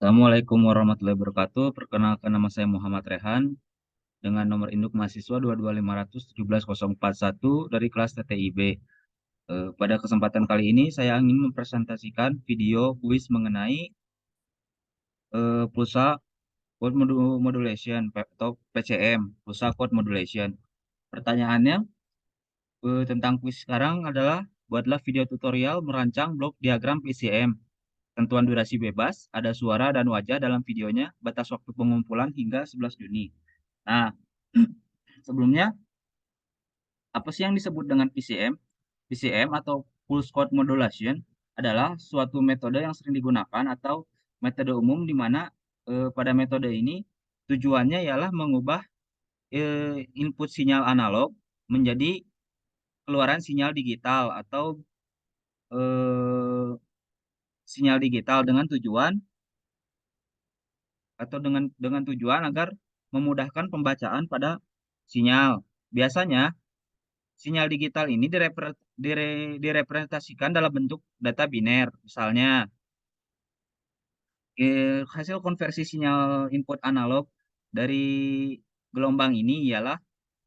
Assalamualaikum warahmatullahi wabarakatuh. Perkenalkan nama saya Muhammad Rehan dengan nomor induk mahasiswa 225171041 dari kelas TTIB. Pada kesempatan kali ini saya ingin mempresentasikan video kuis mengenai pulsa code modulation atau PCM, pulsa code modulation. Pertanyaannya tentang kuis sekarang adalah buatlah video tutorial merancang blok diagram PCM. Tentuan durasi bebas, ada suara dan wajah dalam videonya, batas waktu pengumpulan hingga 11 Juni. Nah, sebelumnya, apa sih yang disebut dengan PCM? PCM atau Pulse Code Modulation adalah suatu metode yang sering digunakan atau metode umum di mana pada metode ini tujuannya ialah mengubah input sinyal analog menjadi keluaran sinyal digital atau eh, sinyal digital dengan tujuan agar memudahkan pembacaan pada sinyal. Biasanya sinyal digital ini direpresentasikan dalam bentuk data biner. Misalnya, hasil konversi sinyal input analog dari gelombang ini ialah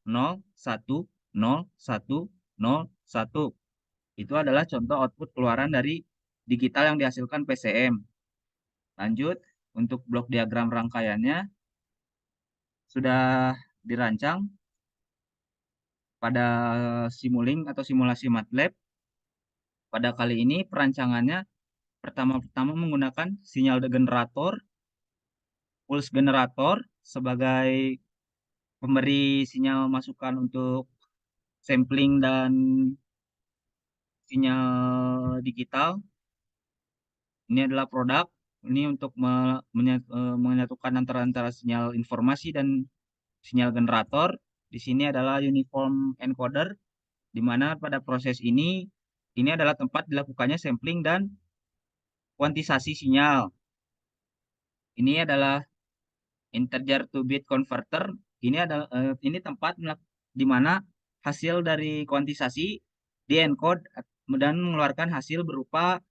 0, 1, 0, 1, 0, 1. Itu adalah contoh output keluaran dari digital yang dihasilkan PCM. Lanjut, untuk blok diagram rangkaiannya sudah dirancang pada Simulink atau simulasi MATLAB. Pada kali ini perancangannya pertama-tama menggunakan sinyal generator, pulse generator sebagai pemberi sinyal masukan untuk sampling dan sinyal digital. Ini adalah produk. Ini untuk menyatukan antara sinyal informasi dan sinyal generator. Di sini adalah uniform encoder, di mana pada proses ini adalah tempat dilakukannya sampling dan kuantisasi sinyal. Ini adalah integer to bit converter. Ini tempat di mana hasil dari kuantisasi diencode dan mengeluarkan hasil berupa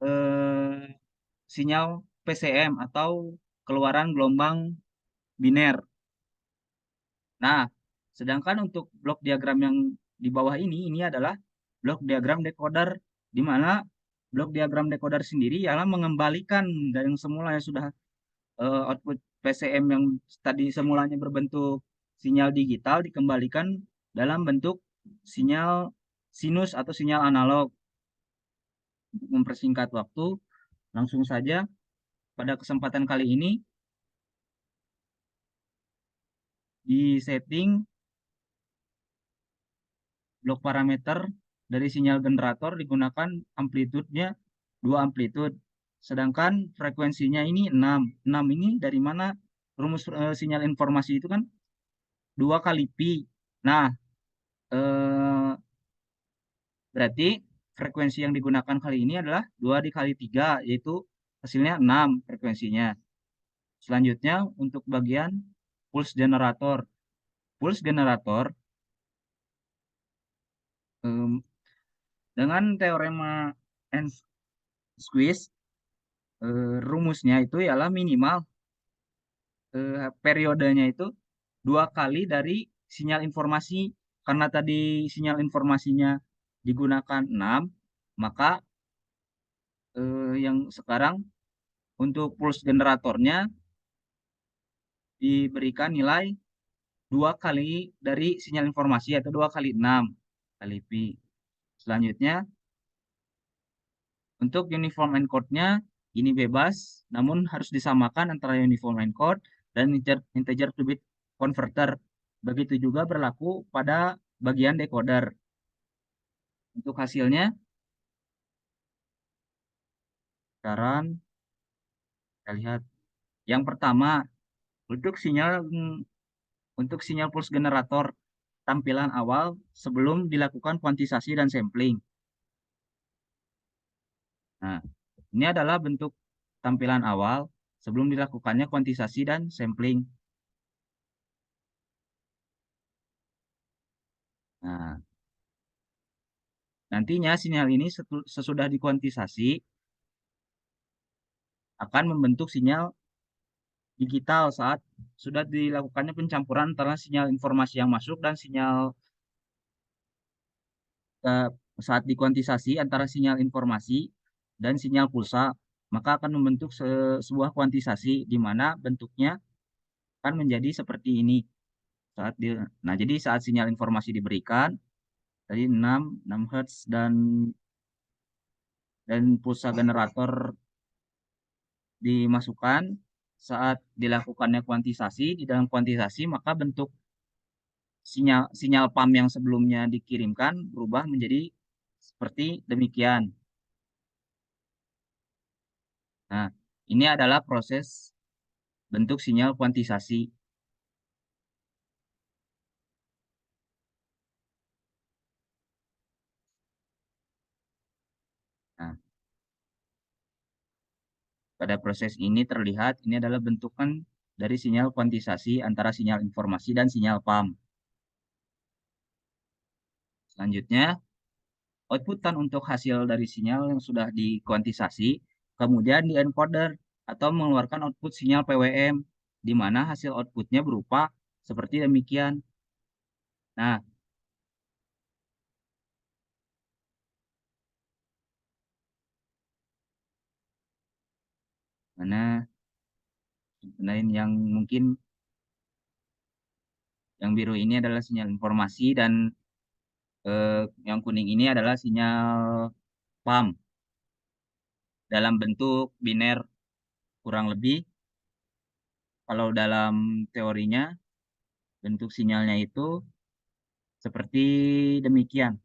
eh, sinyal PCM atau keluaran gelombang biner. Nah, sedangkan untuk blok diagram yang di bawah ini adalah blok diagram decoder, di mana blok diagram decoder sendiri ialah mengembalikan dari yang semula yang sudah output PCM yang tadi semulanya berbentuk sinyal digital dikembalikan dalam bentuk sinyal sinus atau sinyal analog. Untuk mempersingkat waktu, langsung saja pada kesempatan kali ini di setting blok parameter dari sinyal generator digunakan amplitudenya 2 amplitude. Sedangkan frekuensinya ini 6. 6 ini dari mana rumus sinyal informasi itu kan 2 kali pi. Nah, eh, berarti frekuensi yang digunakan kali ini adalah 2 dikali 3, yaitu hasilnya 6 frekuensinya. Selanjutnya untuk bagian pulse generator. Pulse generator em, dengan teorema and squeeze, rumusnya itu ialah minimal periodenya itu 2 kali dari sinyal informasi. Karena tadi sinyal informasinya digunakan 6, maka yang sekarang untuk pulse generatornya diberikan nilai 2 kali dari sinyal informasi atau 2 kali 6 kali pi. Selanjutnya untuk uniform encode-nya ini bebas, namun harus disamakan antara uniform encode dan integer to bit converter. Begitu juga berlaku pada bagian decoder. Untuk hasilnya, sekarang kita lihat. Yang pertama, untuk sinyal pulse generator tampilan awal sebelum dilakukan kuantisasi dan sampling. Nah, ini adalah bentuk tampilan awal sebelum dilakukannya kuantisasi dan sampling. Nah, nantinya sinyal ini sesudah dikuantisasi akan membentuk sinyal digital saat sudah dilakukannya pencampuran antara sinyal informasi yang masuk dan sinyal eh, saat dikuantisasi antara sinyal informasi dan sinyal pulsa, maka akan membentuk sebuah kuantisasi di mana bentuknya akan menjadi seperti ini saat di nah jadi saat sinyal informasi diberikan tadi 6 Hz dan pulsa generator dimasukkan saat dilakukannya kuantisasi di dalam kuantisasi maka bentuk sinyal sinyal PAM yang sebelumnya dikirimkan berubah menjadi seperti demikian. Nah, ini adalah proses bentuk sinyal kuantisasi. Nah, pada proses ini terlihat ini adalah bentukan dari sinyal kuantisasi antara sinyal informasi dan sinyal PAM. Selanjutnya, outputan untuk hasil dari sinyal yang sudah dikuantisasi, kemudian di-encoder atau mengeluarkan output sinyal PWM, di mana hasil outputnya berupa seperti demikian. Nah, mana lain yang mungkin yang biru ini adalah sinyal informasi dan yang kuning ini adalah sinyal PAM dalam bentuk biner kurang lebih. Kalau dalam teorinya bentuk sinyalnya itu seperti demikian.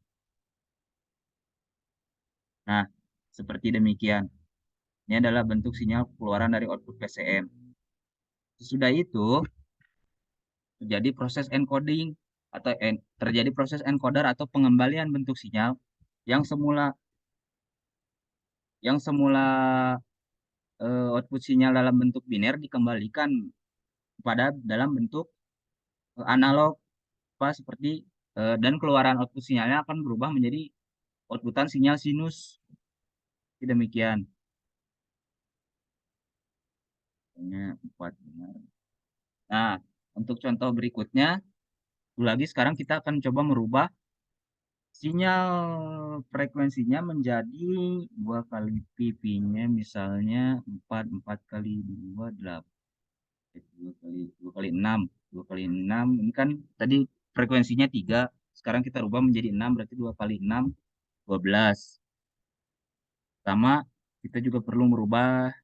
Nah, seperti demikian. Ini adalah bentuk sinyal keluaran dari output PCM. Sesudah itu terjadi proses encoding atau terjadi proses encoder atau pengembalian bentuk sinyal yang semula yang semula output sinyal dalam bentuk biner dikembalikan pada dalam bentuk analog apa seperti dan keluaran output sinyalnya akan berubah menjadi outputan sinyal sinus. Demikian. Hanya 4 benar. Nah, untuk contoh berikutnya, lagi sekarang kita akan coba merubah sinyal frekuensinya menjadi 2 kali PP-nya misalnya 4 kali 2 8. 2 kali 6 ini kan tadi frekuensinya 3, sekarang kita rubah menjadi 6 berarti 2 kali 6 12. Sama kita juga perlu merubah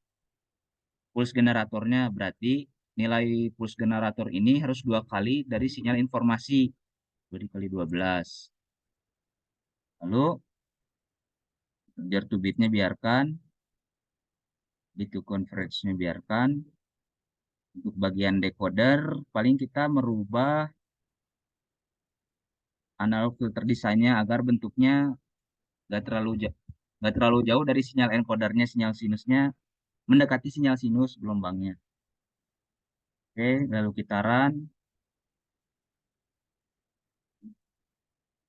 puls generatornya, berarti nilai puls generator ini harus 2 kali dari sinyal informasi 2 dikali 12. Lalu jar to bitnya biarkan, bit to converge-nya biarkan. Untuk bagian decoder paling kita merubah analog filter desainnya agar bentuknya nggak terlalu jauh, nggak terlalu jauh dari sinyal encodernya, sinyal sinusnya mendekati sinyal sinus gelombangnya. Oke, lalu kita run.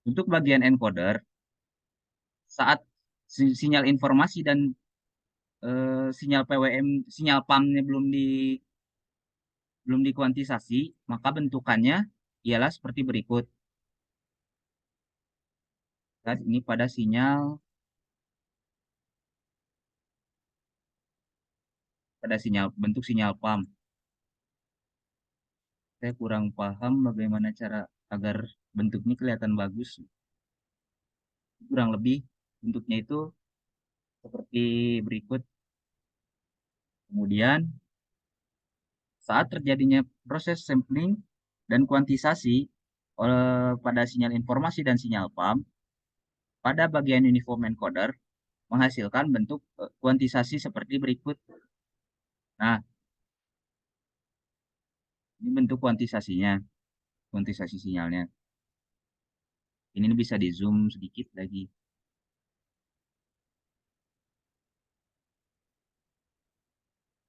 Untuk bagian encoder, saat sinyal informasi dan sinyal PWM, sinyal PAM-nya belum dikuantisasi, maka bentukannya ialah seperti berikut. Dan ini pada sinyal bentuk sinyal PAM. Saya kurang paham bagaimana cara agar bentuknya kelihatan bagus. Kurang lebih bentuknya itu seperti berikut. Kemudian saat terjadinya proses sampling dan kuantisasi pada sinyal informasi dan sinyal PAM, pada bagian uniform encoder menghasilkan bentuk kuantisasi seperti berikut. Nah, ini bentuk kuantisasinya, kuantisasi sinyalnya. Ini bisa di zoom sedikit lagi.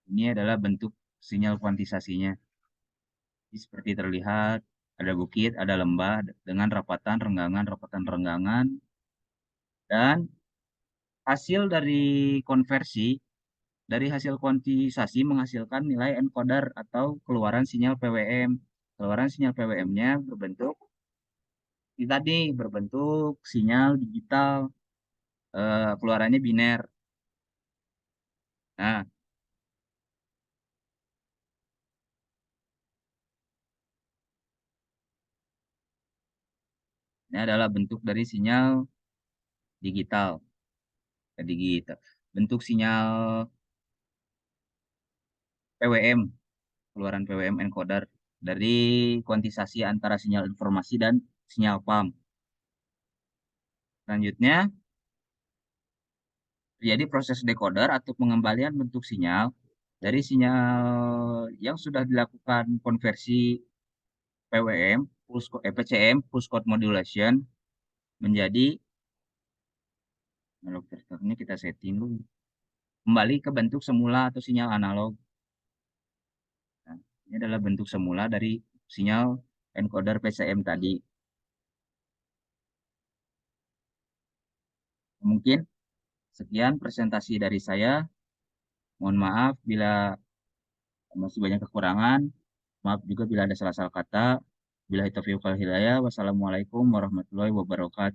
Ini adalah bentuk sinyal kuantisasinya. Jadi seperti terlihat ada bukit, ada lembah dengan rapatan, renggangan, dan hasil dari konversi Dari hasil kuantisasi menghasilkan nilai encoder atau keluaran sinyal PWM. Keluaran sinyal PWM-nya berbentuk ini tadi berbentuk sinyal digital, keluarannya biner. Nah, ini adalah bentuk dari sinyal digital, digital. Bentuk sinyal PWM, keluaran PWM encoder dari kuantisasi antara sinyal informasi dan sinyal PAM. Selanjutnya, terjadi proses decoder atau pengembalian bentuk sinyal dari sinyal yang sudah dilakukan konversi PWM, PCM, pulse code modulation, menjadi analog filternya kita setting dulu. Kembali ke bentuk semula atau sinyal analog. Nah, ini adalah bentuk semula dari sinyal encoder PCM tadi. Mungkin sekian presentasi dari saya. Mohon maaf bila masih banyak kekurangan. Maaf juga bila ada salah-salah kata. Bila taufiq wal hidayah. Wassalamualaikum warahmatullahi wabarakatuh.